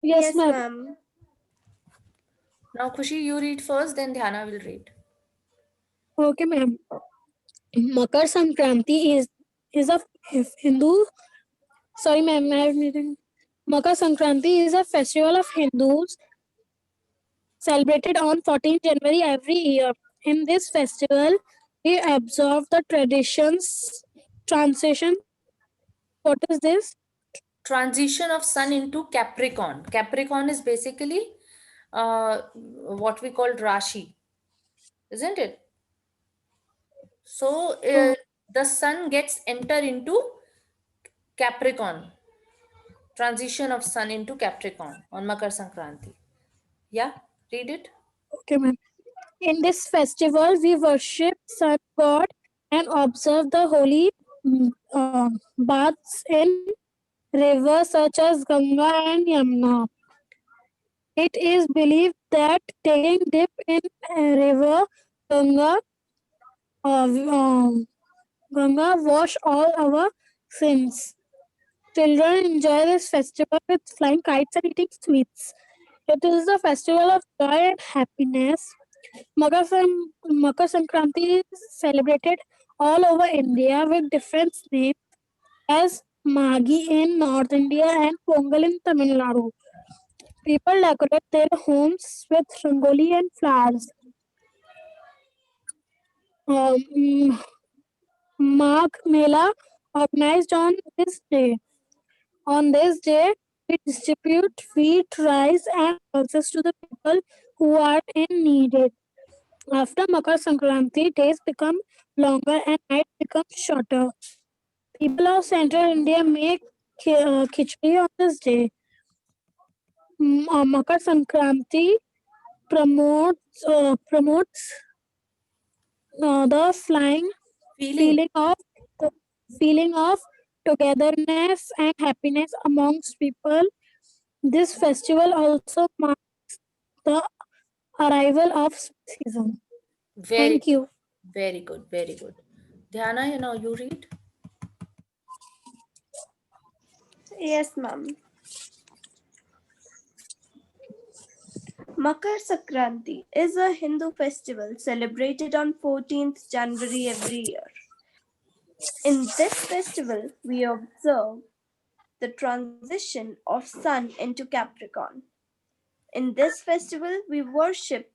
Yes, Yes, ma'am. ma'am. Now, Khushi, you read first, then Dhyana will read. Okay, ma'am. Makar Sankranti is a Hindu. Sorry, ma'am. Makar Sankranti is a festival of Hindus celebrated on 14th January every year. In this festival, we observe the traditions. Translation. What is this? Transition of Sun into Capricorn. Capricorn is basically what we call Rashi, isn't it? So Oh, the Sun gets enter into Capricorn. Transition of Sun into Capricorn on Makar Sankranti. Yeah, read it. okay, ma'am. In this festival, we worship Sun God and observe the holy baths in rivers such as Ganga and Yamuna. It is believed that taking dip in river Ganga, uh, um, Ganga wash all our sins. Children enjoy this festival with flying kites and eating sweets. It is a festival of joy and happiness. Makar Sankranti is celebrated all over India with different names as Magi in North India and Pongal in Tamil Nadu. People decorate their homes with rangoli and flowers. Um, Magh Mela organized on this day. On this day, we distribute wheat, rice, and pulses to the people who are in need. After Makar Sankranti, days become longer and nights become shorter. People of Central India make khichdi on this day. Makar Sankranti promotes the Feeling. feeling of feeling of togetherness and happiness amongst people. This festival also marks the arrival of season. Very, Thank you. very good, very good. Dhyana, you read. Yes, ma'am. Makar Sankranti is a Hindu festival celebrated on 14th January every year. In this festival, we observe the transition of Sun into Capricorn. In this festival, we worship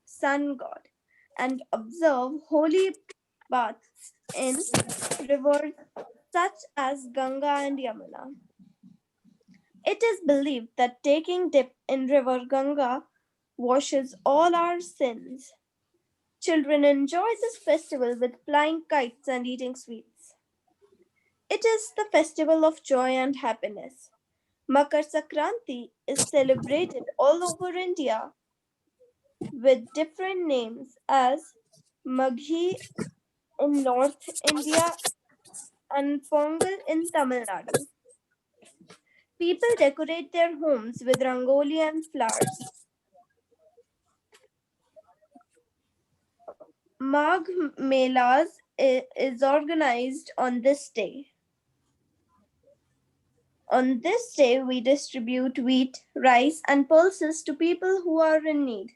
Sun God and observe holy baths in rivers such as Ganga and Yamuna. It is believed that taking dip in river Ganga washes all our sins. Children enjoy this festival with flying kites and eating sweets. It is the festival of joy and happiness. Makar Sankranti is celebrated all over India with different names as Maghi in North India and Pongal in Tamil Nadu. People decorate their homes with rangoli and flowers. Magh Melas is organized on this day. On this day, we distribute wheat, rice, and pulses to people who are in need.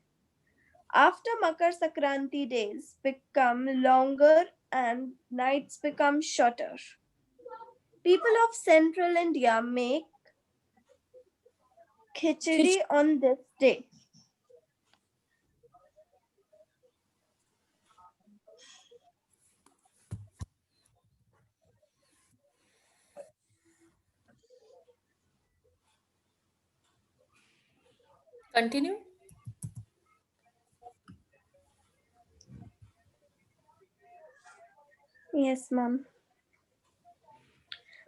After Makar Sankranti, days become longer and nights become shorter. People of central India make khichdi Khich- on this day. Continue. Yes, ma'am.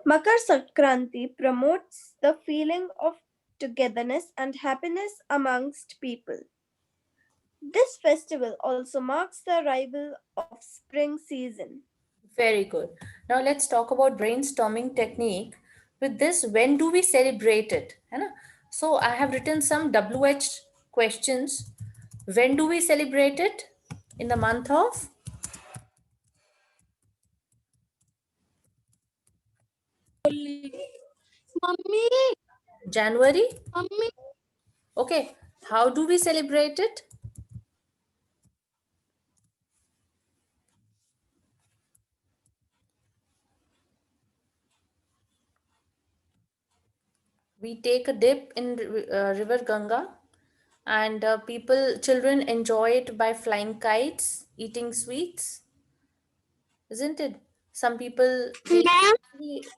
Makar Sankranti promotes the feeling of togetherness and happiness amongst people. This festival also marks the arrival of spring season. Very good. Now let's talk about brainstorming technique. With this, when do we celebrate it? है ना? So I have written some WH questions. When do we celebrate it? In the month of Mummy, January, mummy. Okay, how do we celebrate it? We take a dip in river Ganga, and children enjoy it by flying kites, eating sweets, isn't it? Some people, they Ma'am,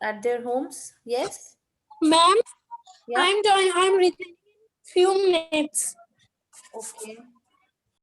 at their homes. Yes. ma'am, Yeah. I'm returning in few minutes. Okay.